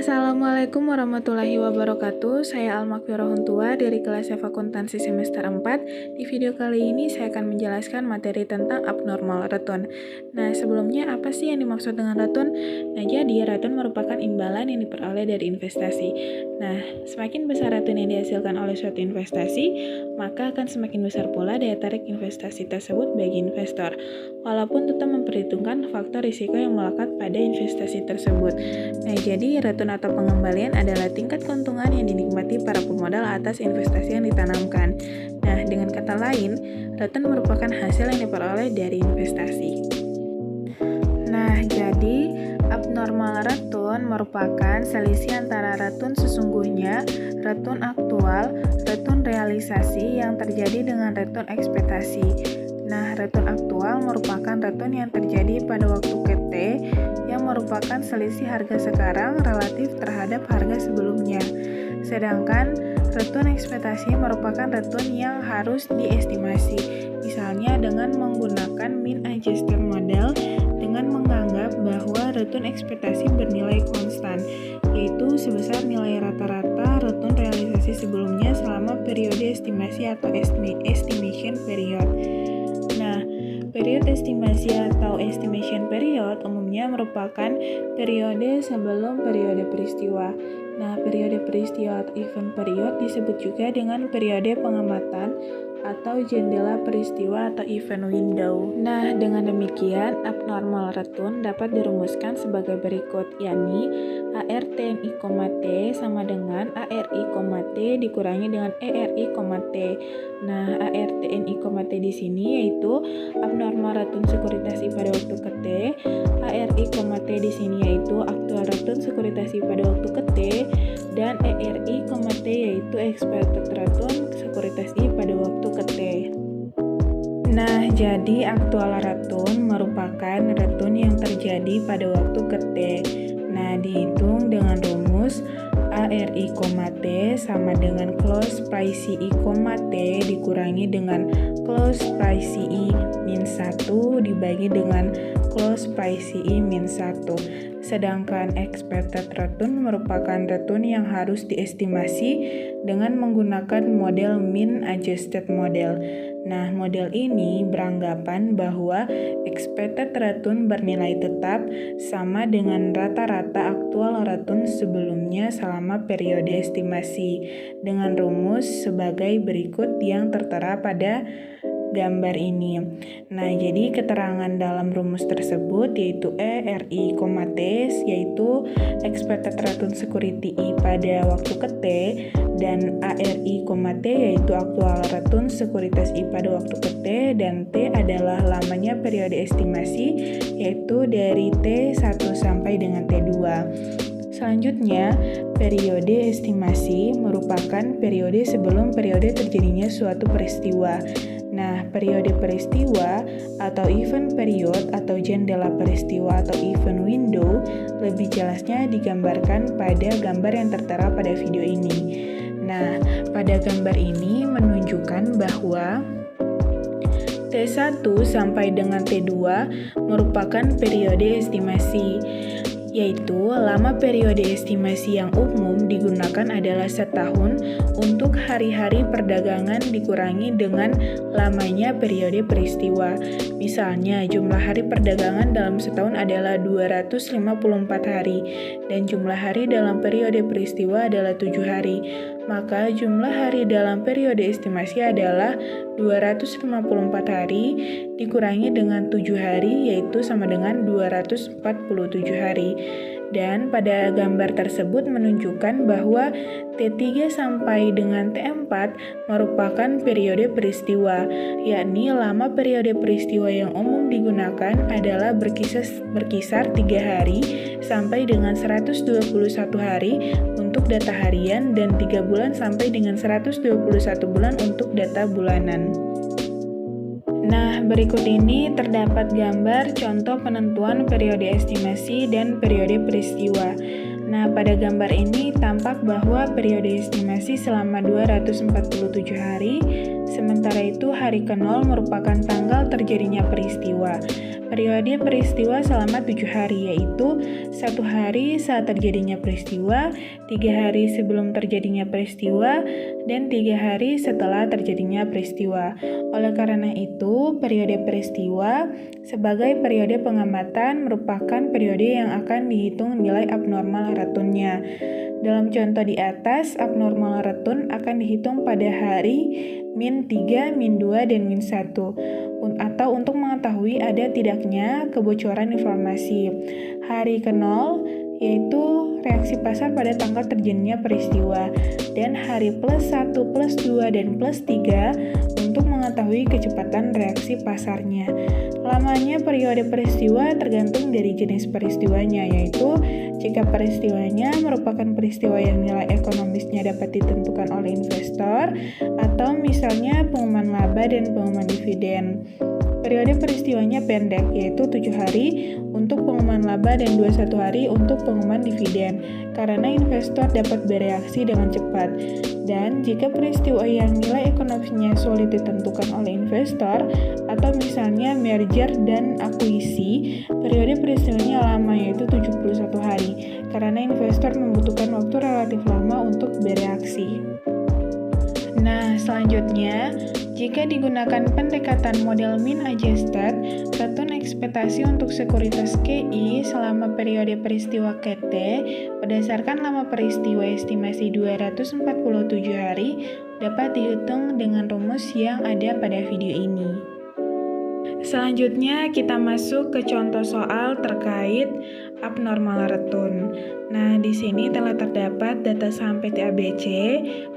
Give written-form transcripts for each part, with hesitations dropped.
Assalamualaikum warahmatullahi wabarakatuh. Saya Almakfirah Huntua dari kelas Akuntansi semester 4. Di video kali ini saya akan menjelaskan materi tentang abnormal return. Nah, sebelumnya apa sih yang dimaksud dengan return? Nah, jadi return merupakan imbalan yang diperoleh dari investasi. Nah, semakin besar return yang dihasilkan oleh suatu investasi, maka akan semakin besar pula daya tarik investasi tersebut bagi investor. Walaupun tetap memperhitungkan faktor risiko yang melekat pada investasi tersebut. Nah, jadi return atau pengembalian adalah tingkat keuntungan yang dinikmati para pemodal atas investasi yang ditanamkan. Nah, dengan kata lain, return merupakan hasil yang diperoleh dari investasi. Nah, jadi abnormal return merupakan selisih antara return sesungguhnya, return aktual, return realisasi yang terjadi dengan return ekspektasi. Nah, return aktual merupakan return yang terjadi pada waktu KT yang merupakan selisih harga sekarang relatif terhadap harga sebelumnya. Sedangkan return ekspektasi merupakan return yang harus diestimasi, misalnya dengan menggunakan mean adjusted model dengan menganggap bahwa return ekspektasi bernilai konstan, yaitu sebesar nilai rata-rata return realisasi sebelumnya selama periode estimasi atau estimation period. Nah, periode estimasi atau estimation period umumnya merupakan periode sebelum periode peristiwa. Nah, periode peristiwa atau event period disebut juga dengan periode pengamatan atau jendela peristiwa atau event window. Nah, dengan demikian, abnormal return dapat dirumuskan sebagai berikut, yakni ARTNI, T sama dengan ARI, T dikurangi dengan ERI, T. Nah, ARTNI, T di sini yaitu abnormal return sekuritas pada waktu T, ARI, T di sini yaitu aktual return sekuritas pada waktu T, dan ERI, T yaitu expected return sekuritas pada waktu T. Nah, jadi aktual return merupakan return yang terjadi pada waktu T. Nah, dihitung dengan rumus ARI, T sama dengan close price I, T dikurangi dengan close price I min 1 dibagi dengan close price I min 1. Sedangkan expected return merupakan return yang harus diestimasi dengan menggunakan model mean adjusted model. Nah, model ini beranggapan bahwa expected return bernilai tetap sama dengan rata-rata aktual return sebelumnya selama periode estimasi dengan rumus sebagai berikut yang tertera pada gambar ini. Nah, jadi keterangan dalam rumus tersebut yaitu ERI, T yaitu expected return security I pada waktu T, dan ARI, T yaitu aktual return sekuritas I pada waktu T, dan T adalah lamanya periode estimasi yaitu dari T1 sampai dengan T2. Selanjutnya, periode estimasi merupakan periode sebelum periode terjadinya suatu peristiwa. Nah, periode peristiwa atau event period atau jendela peristiwa atau event window lebih jelasnya digambarkan pada gambar yang tertera pada video ini. Nah, pada gambar ini menunjukkan bahwa T1 sampai dengan T2 merupakan periode estimasi, yaitu lama periode estimasi yang umum digunakan adalah setahun untuk hari-hari perdagangan dikurangi dengan lamanya periode peristiwa. Misalnya, jumlah hari perdagangan dalam setahun adalah 254 hari dan jumlah hari dalam periode peristiwa adalah 7 hari. Maka jumlah hari dalam periode estimasi adalah 254 hari dikurangi dengan 7 hari yaitu sama dengan 247 hari. Dan pada gambar tersebut menunjukkan bahwa T3 sampai dengan T4 merupakan periode peristiwa, yakni lama periode peristiwa yang umum digunakan adalah berkisar 3 hari sampai dengan 121 hari untuk data harian dan 3 bulan sampai dengan 121 bulan untuk data bulanan. Nah, berikut ini terdapat gambar contoh penentuan periode estimasi dan periode peristiwa. Nah, pada gambar ini tampak bahwa periode estimasi selama 247 hari, sementara itu hari ke-0 merupakan tanggal terjadinya peristiwa. periode peristiwa selama 7 hari, yaitu 1 hari saat terjadinya peristiwa, 3 hari sebelum terjadinya peristiwa, dan 3 hari setelah terjadinya peristiwa. Oleh karena itu, periode peristiwa sebagai periode pengamatan merupakan periode yang akan dihitung nilai abnormal retunnya. Dalam contoh di atas, abnormal retun akan dihitung pada hari min 3, min 2, dan min 1, atau untuk mengetahui ada tidaknya kebocoran informasi. Hari ke-0 yaitu reaksi pasar pada tanggal terjadinya peristiwa, dan hari plus 1, plus 2, dan plus 3 untuk mengetahui kecepatan reaksi pasarnya. Lamanya periode peristiwa tergantung dari jenis peristiwanya, yaitu jika peristiwanya merupakan peristiwa yang nilai ekonomisnya dapat ditentukan oleh investor, atau misalnya pengumuman laba dan pengumuman dividen. Periode peristiwanya pendek, yaitu 7 hari untuk pengumuman laba dan 21 hari untuk pengumuman dividen, karena investor dapat bereaksi dengan cepat. Dan jika peristiwa yang nilai ekonomisnya sulit ditentukan oleh investor, atau misalnya merger dan akuisisi, periode peristiwanya lama, yaitu 71 hari, karena investor membutuhkan waktu relatif lama untuk bereaksi. Nah, selanjutnya, jika digunakan pendekatan model mean adjusted, retun ekspektasi untuk sekuritas KI selama periode peristiwa KT berdasarkan lama peristiwa estimasi 247 hari dapat dihitung dengan rumus yang ada pada video ini. Selanjutnya kita masuk ke contoh soal terkait abnormal retun. Nah, di sini telah terdapat data saham PT ABC.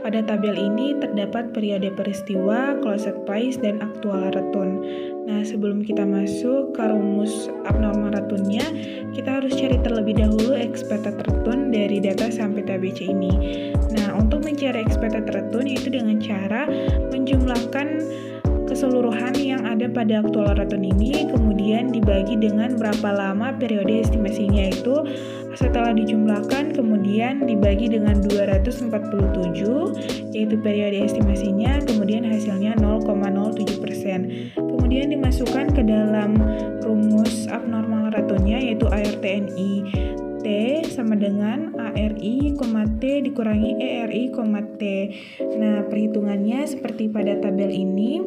Pada tabel ini terdapat periode peristiwa, closed price, dan aktual retun. Nah, sebelum kita masuk ke rumus abnormal retunnya, kita harus cari terlebih dahulu expected return dari data saham PT ABC ini. Nah, untuk mencari expected return yaitu dengan cara menjumlahkan keseluruhan yang ada pada aktual return ini, kemudian dibagi dengan berapa lama periode estimasinya, itu setelah dijumlahkan kemudian dibagi dengan 247, yaitu periode estimasinya, kemudian hasilnya 0,07%. Kemudian dimasukkan ke dalam rumus abnormal returnnya, yaitu ARTNI T sama dengan ARI, T dikurangi ERI, T. Nah, perhitungannya seperti pada tabel ini.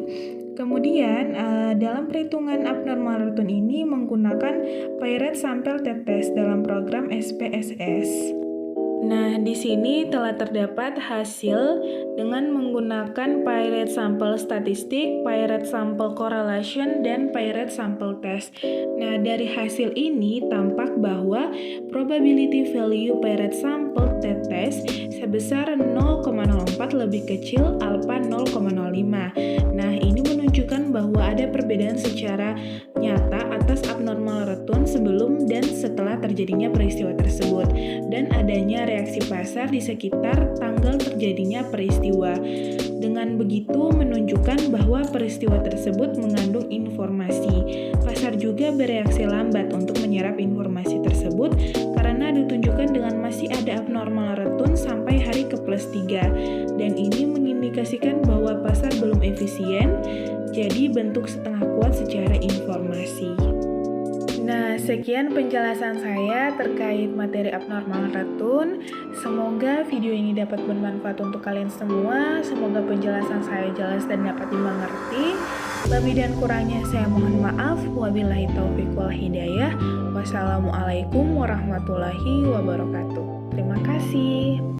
Kemudian, dalam perhitungan abnormal return ini menggunakan Pay-Rate Sample Test dalam program SPSS. Nah, di sini telah terdapat hasil dengan menggunakan Pay-Rate Sample Statistik, Pay-Rate Sample Correlation, dan Pay-Rate Sample Test. Nah, dari hasil ini tampak bahwa probability value Pay-Rate Sample Test sebesar 0,04 lebih kecil alpha 0,05. Nah, ini menunjukkan bahwa ada perbedaan secara nyata atas abnormal return sebelum dan setelah terjadinya peristiwa tersebut, dan adanya reaksi pasar di sekitar tanggal terjadinya peristiwa. Dengan begitu menunjukkan bahwa peristiwa tersebut mengandung informasi. Pasar juga bereaksi lambat untuk menyerap informasi tersebut karena ditunjukkan dengan masih ada abnormal return sampai hari ke plus 3, dan ini mengindikasikan bahwa pasar belum efisien, jadi bentuk setengah kuat secara informasi. Nah, sekian penjelasan saya terkait materi abnormal return. Semoga video ini dapat bermanfaat untuk kalian semua. Semoga penjelasan saya jelas dan dapat dimengerti. Lebih dan kurangnya saya mohon maaf. Wabillahi taufiq wal hidayah. Wassalamualaikum warahmatullahi wabarakatuh. Terima kasih.